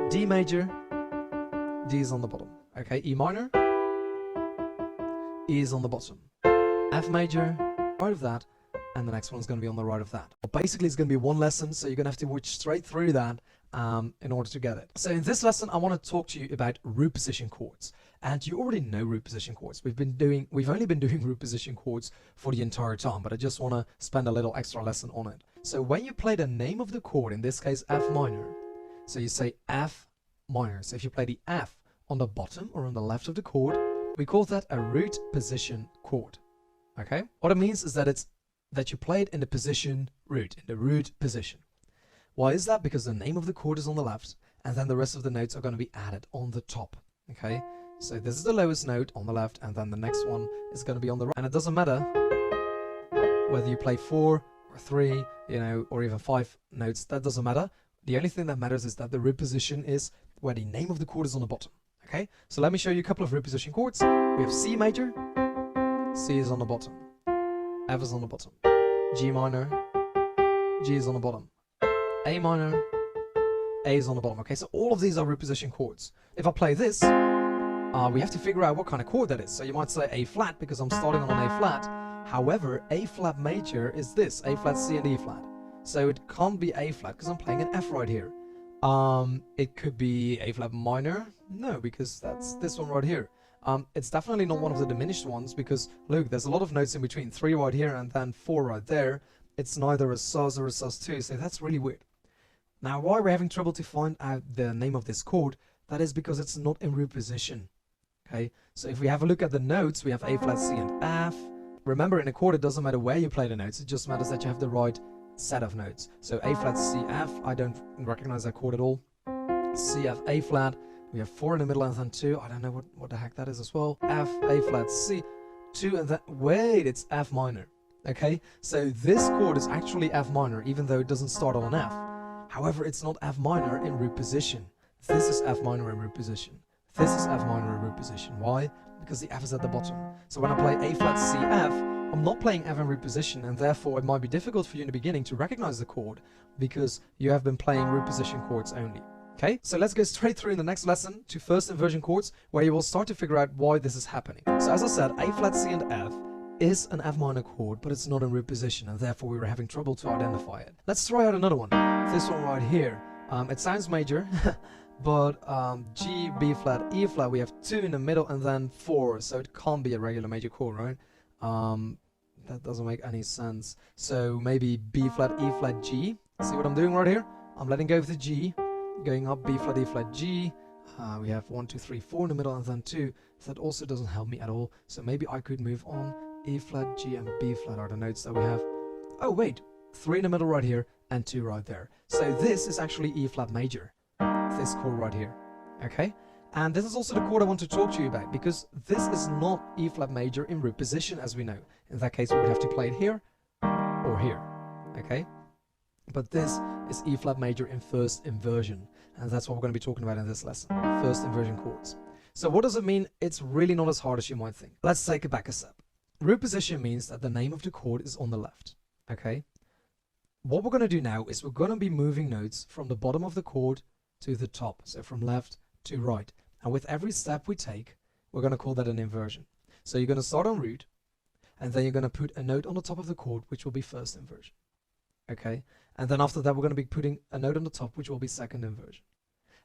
D major, D is on the bottom. Okay, E minor, E is on the bottom. F major, right of that, and the next one's going to be on the right of that. Well, basically, it's going to be one lesson, so you're going to have to watch straight through that in order to get it. So in this lesson, I want to talk to you about root position chords. And you already know root position chords. We've only been doing root position chords for the entire time, but I just want to spend a little extra lesson on it. So when you play the name of the chord, in this case F minor, so you say F minor. So if you play the F on the bottom or on the left of the chord, we call that a root position chord. Okay? What it means is that you play it in the position root, in the root position. Why is that? Because the name of the chord is on the left, and then the rest of the notes are going to be added on the top. Okay? So this is the lowest note on the left, and then the next one is going to be on the right. And it doesn't matter whether you play 4 or 3, or even 5 notes. That doesn't matter. The only thing that matters is that the root position is where the name of the chord is on the bottom. Okay? So let me show you a couple of root position chords. We have C major. C is on the bottom. F is on the bottom. G minor. G is on the bottom. A minor. A is on the bottom. Okay, so all of these are root position chords. If I play this, we have to figure out what kind of chord that is. So you might say A flat because I'm starting on an A flat. However, A flat major is this, A flat, C, and E flat. So it can't be A flat because I'm playing an F right here. It could be A flat minor. No, because that's this one right here. It's definitely not one of the diminished ones because look, there's a lot of notes in between, 3 right here and then 4 right there. It's neither a sus or a sus2, so that's really weird. Now, why we're having trouble to find out the name of this chord, that is because it's not in root position. Okay, so if we have a look at the notes, we have A flat, C, and F. Remember, in a chord, it doesn't matter where you play the notes, it just matters that you have the right set of notes. So A flat, C, F, I don't recognize that chord at all. C, F, A flat, we have 4 in the middle and then 2, I don't know what the heck that is as well. F, A flat, C, 2, and then, wait, it's F minor. Okay, so this chord is actually F minor, even though it doesn't start on an F. However, it's not F minor in root position. This is F minor in root position. This is F minor in root position. Why? Because the F is at the bottom. So when I play A flat, C, F, I'm not playing F in root position, and therefore it might be difficult for you in the beginning to recognize the chord because you have been playing root position chords only. Okay, so let's go straight through in the next lesson to first inversion chords, where you will start to figure out why this is happening. So as I said, A flat, C, and F is an F minor chord, but it's not in root position, and therefore we were having trouble to identify it. Let's try out another one. This one right here. It sounds major, but G, B flat, E flat, we have 2 in the middle and then 4, so it can't be a regular major chord, right? That doesn't make any sense. So maybe B flat, E flat, G. See what I'm doing right here? I'm letting go of the G, going up B flat, E flat, G. We have 1, 2, 3, 4 in the middle and then 2. That also doesn't help me at all. So maybe I could move on. E flat, G, and B flat are the notes that we have. Oh wait, 3 in the middle right here and 2 right there. So this is actually E flat major. This chord right here. Okay? And this is also the chord I want to talk to you about, because this is not E flat major in root position, as we know. In that case, we would have to play it here or here. Okay? But this is E flat major in first inversion, and that's what we're going to be talking about in this lesson. First inversion chords. So what does it mean? It's really not as hard as you might think. Let's take it back a step. Root position means that the name of the chord is on the left. Okay? What we're going to do now is we're going to be moving notes from the bottom of the chord to the top, so from left to right. And with every step we take, we're going to call that an inversion. So you're going to start on root, and then you're going to put a note on the top of the chord, which will be first inversion. Okay? And then after that, we're going to be putting a note on the top, which will be second inversion.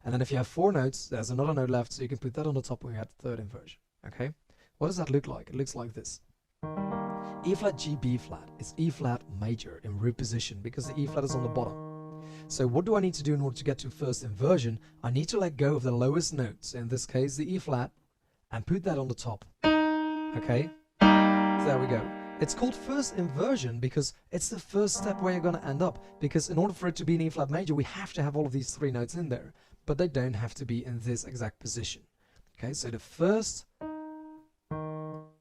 And then if you have 4 notes, there's another note left, so you can put that on the top when you had third inversion. Okay? What does that look like? It looks like this. E flat, G, B flat is E flat major in root position because the E flat is on the bottom. So what do I need to do in order to get to first inversion? I need to let go of the lowest notes, in this case the E flat, and put that on the top. Okay? There we go. It's called first inversion because it's the first step where you're going to end up, because in order for it to be an E flat major, we have to have all of these 3 notes in there, but they don't have to be in this exact position. Okay, so the first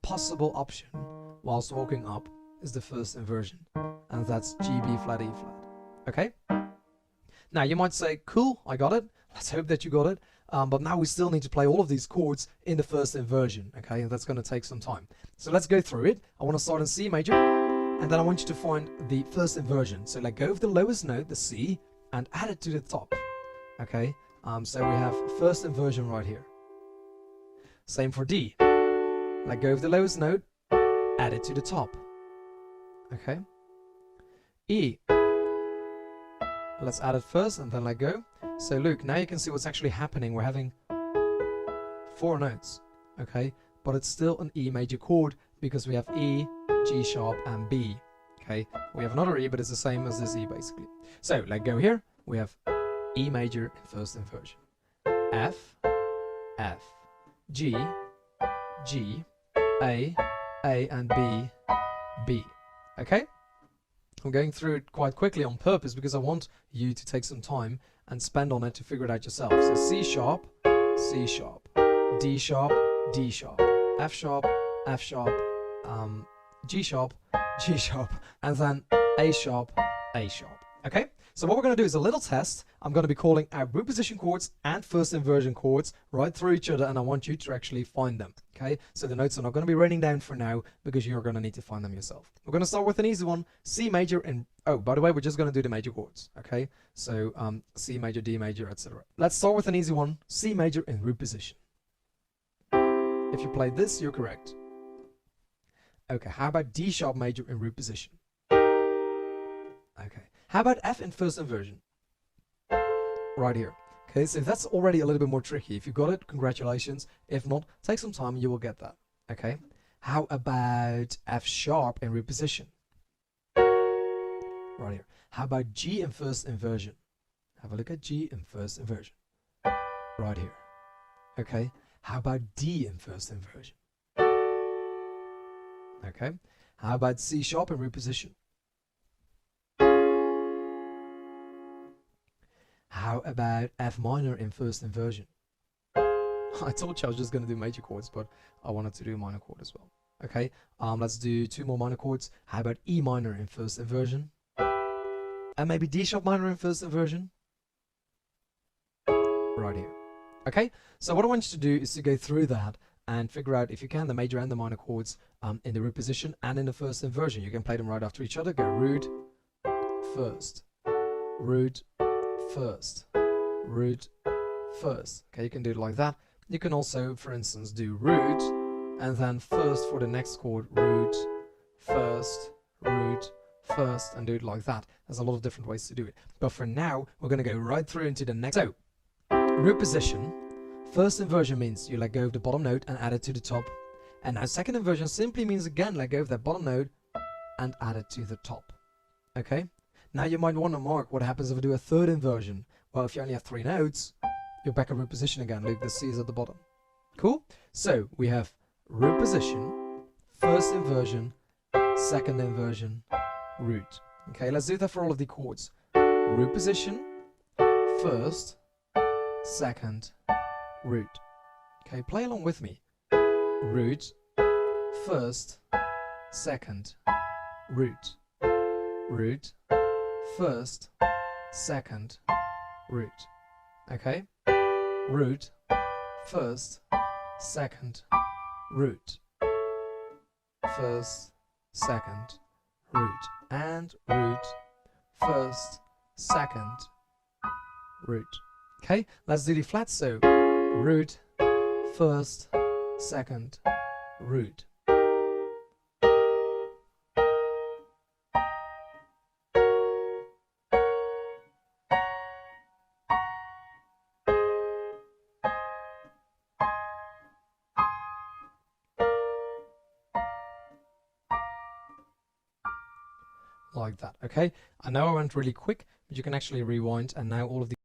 possible option whilst walking up is the first inversion, and that's G, B flat, E flat. Okay? Now you might say, cool, I got it. Let's hope that you got it. But now we still need to play all of these chords in the first inversion, okay? And that's going to take some time. So let's go through it. I want to start in C major, and then I want you to find the first inversion. So let go of the lowest note, the C, and add it to the top, okay? So we have first inversion right here. Same for D. Let go of the lowest note, add it to the top. Okay. E. Let's add it first and then let go. So look, now you can see what's actually happening. We're having 4 notes, okay? But it's still an E major chord because we have E, G sharp, and B, okay? We have another E, but it's the same as this E basically. So let go here. We have E major in first inversion. F, F, G, G, A, and B, B, okay? I'm going through it quite quickly on purpose because I want you to take some time and spend on it to figure it out yourself. So C sharp, C sharp, D sharp, D sharp, F sharp, F sharp, G sharp, G sharp, and then A sharp, A sharp. Okay? So what we're going to do is a little test. I'm going to be calling out root position chords and first inversion chords right through each other, and I want you to actually find them. Okay? So the notes are not going to be raining down for now because you're going to need to find them yourself. We're going to start with an easy one, C major in... Oh, by the way, we're just going to do the major chords. Okay? So C major, D major, etc. Let's start with an easy one, C major in root position. If you played this, you're correct. Okay, how about D sharp major in root position? Okay. How about F in first inversion? Right here. Okay, so that's already a little bit more tricky. If you got it, congratulations. If not, take some time and you will get that. Okay. How about F sharp in root position? Right here. How about G in first inversion? Have a look at G in first inversion. Right here. Okay. How about D in first inversion? Okay. How about C sharp in root position? How about F minor in first inversion? I told you I was just going to do major chords, but I wanted to do a minor chord as well. Okay, let's do 2 more minor chords. How about E minor in first inversion? And maybe D sharp minor in first inversion? Right here. Okay, so what I want you to do is to go through that and figure out, if you can, the major and the minor chords in the root position and in the first inversion. You can play them right after each other. Go root, first, root, first, root, first. Okay, you can do it like that. You can also, for instance, do root and then first for the next chord, root, first, and do it like that. There's a lot of different ways to do it. But for now, we're going to go right through into the next. So, root position, first inversion means you let go of the bottom note and add it to the top. And now second inversion simply means again let go of that bottom note and add it to the top. Okay? Now you might wonder, Mark, what happens if I do a third inversion? Well, if you only have 3 notes, you're back at root position again. Look, the C is at the bottom. Cool? So we have root position, first inversion, second inversion, root. Okay, let's do that for all of the chords. Root position, first, second, root. Okay, play along with me. Root, first, second, root. Root, first, second, root. Okay? Root, first, second, root. First, second, root. And root, first, second, root. Okay? Let's do the flat. So, root, first, second, root. Like that. Okay, I know I went really quick, but you can actually rewind, and now all of the